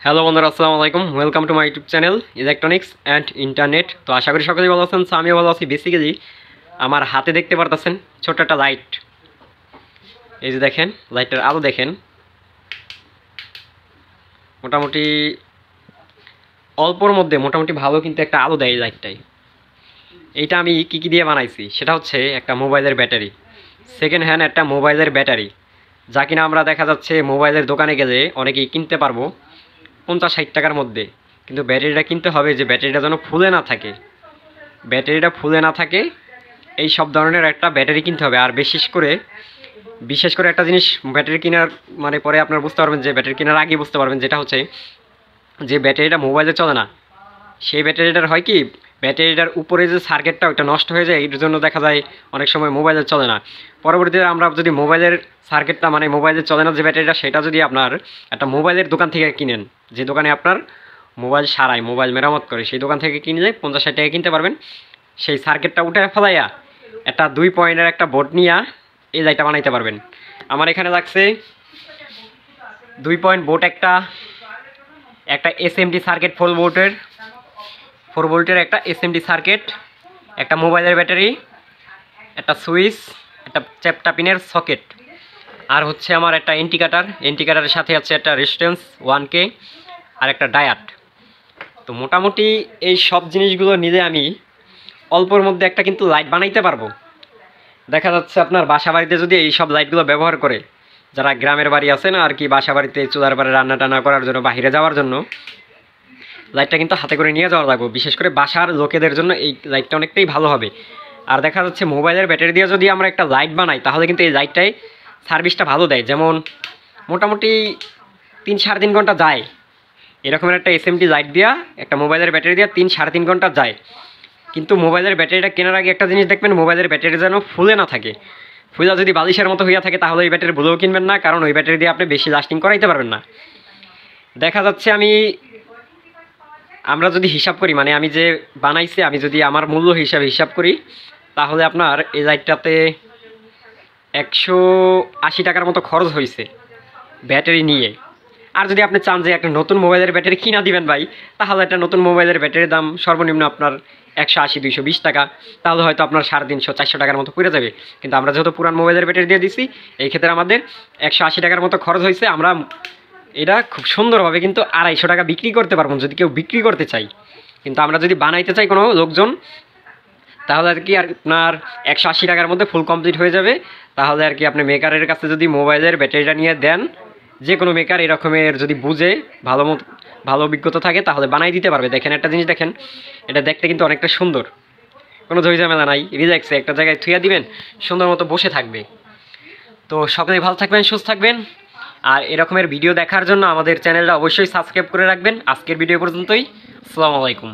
Hello বন্ধুরা, আসসালামু আলাইকুম। Welcome to my YouTube channel electronics and internet. তো আশা করি সকলেই ভালো আছেন। আমিও ভালো আছি। বেসিক্যালি আমার হাতে দেখতে পারতেছেন ছোট্ট একটা লাইট। এই যে দেখেন, লাইটটার আলো দেখেন, মোটামুটি অল্পর মধ্যে মোটামুটি ভালো কিন্তু একটা আলো দেয় এই লাইটটাই। এইটা আমি কী দিয়ে বানাইছি সেটা হচ্ছে একটা মোবাইলের ব্যাটারি, সেকেন্ড হ্যান্ড একটা মোবাইলের ব্যাটারি, যা কিনা আমরা দেখা যাচ্ছে মোবাইলের দোকানে গেলে অনেকেই কিনতে পারবো 50-60 টাকার মধ্যে। কিন্তু ব্যাটারিটা কিনতে হবে যে ব্যাটারিটা যেন ফুলে না থাকে, এই সব ধরনের একটা ব্যাটারি কিনতে হবে। আর বিশেষ করে একটা জিনিস ব্যাটারি কেনার মানে পরে আপনারা বুঝতে পারবেন, যে ব্যাটারি কেনার আগে বুঝতে পারবেন, যেটা হচ্ছে যে ব্যাটারিটা মোবাইলে চলে না, সেই ব্যাটারিটার হয় কি, ব্যাটারিটার উপরে যে সার্কিটটা ওইটা নষ্ট হয়ে যায়। এর জন্য দেখা যায় অনেক সময় মোবাইলে চলে না। পরবর্তীতে আমরা যদি মোবাইলের সার্কিটটা মানে মোবাইলে চলে না যে ব্যাটারিটা, সেটা যদি আপনার একটা মোবাইলের দোকান থেকে কিনেন, যে দোকানে আপনার মোবাইল সারায়, মোবাইল মেরামত করে, সেই দোকান থেকে কিনলে 50-60 টাকা কিনতে পারবেন। সেই সার্কিটটা উঠে ফেলাইয়া একটা 2 পয়েন্টের একটা বোর্ড নিয়ে এই লাইটটা বানাইতে পারবেন। আমার এখানে লাগছে 2 পয়েন্ট বোর্ড, একটা এসএমডি সার্কিট 4 ভোল্টের একটা এসএমডি সার্কিট, একটা মোবাইলের ব্যাটারি, একটা সুইচ, একটা চ্যাপটা পিনের সকেট, আর হচ্ছে আমার একটা এন্টিকাটারের সাথে আছে একটা রেজিস্ট্যান্স 1K আর একটা ডায়াট। তো মোটামুটি এই সব জিনিসগুলো নিলে আমি অল্পর মধ্যে একটা কিন্তু লাইট বানাইতে পারবো। দেখা যাচ্ছে আপনার বাসা বাড়িতে যদি এই সব লাইটগুলো ব্যবহার করে, যারা গ্রামের বাড়ি আছে না আর কি, বাসা বাড়িতে চুলার পারে রান্না টান্না করার জন্য, বাইরে যাওয়ার জন্য লাইটটা কিন্তু হাতে করে নিয়ে যাওয়া লাগবে। বিশেষ করে বাসার লোকেদের জন্য এই লাইটটা অনেকটাই ভালো হবে। আর দেখা যাচ্ছে মোবাইলের ব্যাটারি দিয়ে যদি আমরা একটা লাইট বানাই, তাহলে কিন্তু এই লাইটটাই সার্ভিসটা ভালো দেয়। যেমন মোটামুটি 3-3.5 ঘন্টা যায়। এরকমের একটা এসএমডি লাইট দিয়া, একটা মোবাইলের ব্যাটারি দিয়া 3-3.5 ঘন্টা যায়। কিন্তু মোবাইলের ব্যাটারিটা কেনার আগে একটা জিনিস দেখবেন, মোবাইলের ব্যাটারি যেন ফুলে না থাকে। ফুলা যদি বালিশের মতো হইয়া থাকে, তাহলে ওই ব্যাটারি ভুলেও কিনবেন না, কারণ ওই ব্যাটারি দিয়ে আপনি বেশি লাস্টিং করাইতে পারবেন না। দেখা যাচ্ছে আমরা যদি হিসাব করি, মানে আমি যে বানাইছি, আমি যদি আমার মূল্য হিসাব করি, তাহলে আপনার এই লাইটটাতে 180 টাকার মতো খরচ হয়েছে ব্যাটারি নিয়ে। আর যদি আপনি চান যে একটা নতুন মোবাইলের ব্যাটারি কিনা দিবেন ভাই, তাহলে একটা নতুন মোবাইলের ব্যাটারির দাম সর্বনিম্ন আপনার 180-220 টাকা, তাহলে হয়তো আপনার 350-400 টাকার মতো পড়ে যাবে। কিন্তু আমরা যেহেতু পুরান মোবাইলের ব্যাটারি দিয়ে দিছি, এই ক্ষেত্রে আমাদের 180 টাকার মতো খরচ হয়েছে। আমরা এটা খুব সুন্দরভাবে কিন্তু 250 টাকা বিক্রি করতে পারবো যদি কেউ বিক্রি করতে চাই। কিন্তু আমরা যদি বানাইতে চাই কোনো লোকজন, তাহলে আর কি আপনার 180 টাকার মধ্যে ফুল কমপ্লিট হয়ে যাবে। তাহলে আর কি আপনি মেকারের কাছে যদি মোবাইলের ব্যাটারিটা নিয়ে দেন, যে কোনো মেকার এরকমের যদি বুঝে ভালো অভিজ্ঞতা থাকে, তাহলে বানাই দিতে পারবে। দেখেন একটা জিনিস দেখেন, এটা দেখতে কিন্তু অনেকটা সুন্দর, কোনো ঝামেলা নাই, রিল্যাক্সে একটা জায়গায় থুইয়া দিবেন, সুন্দর মতো বসে থাকবে। তো সকলেই ভালো থাকবেন, সুস্থ থাকবেন। আর এরকমের ভিডিও দেখার জন্য আমাদের চ্যানেলটা অবশ্যই সাবস্ক্রাইব করে রাখবেন। আজকের ভিডিও পর্যন্তই। আসসালামু আলাইকুম।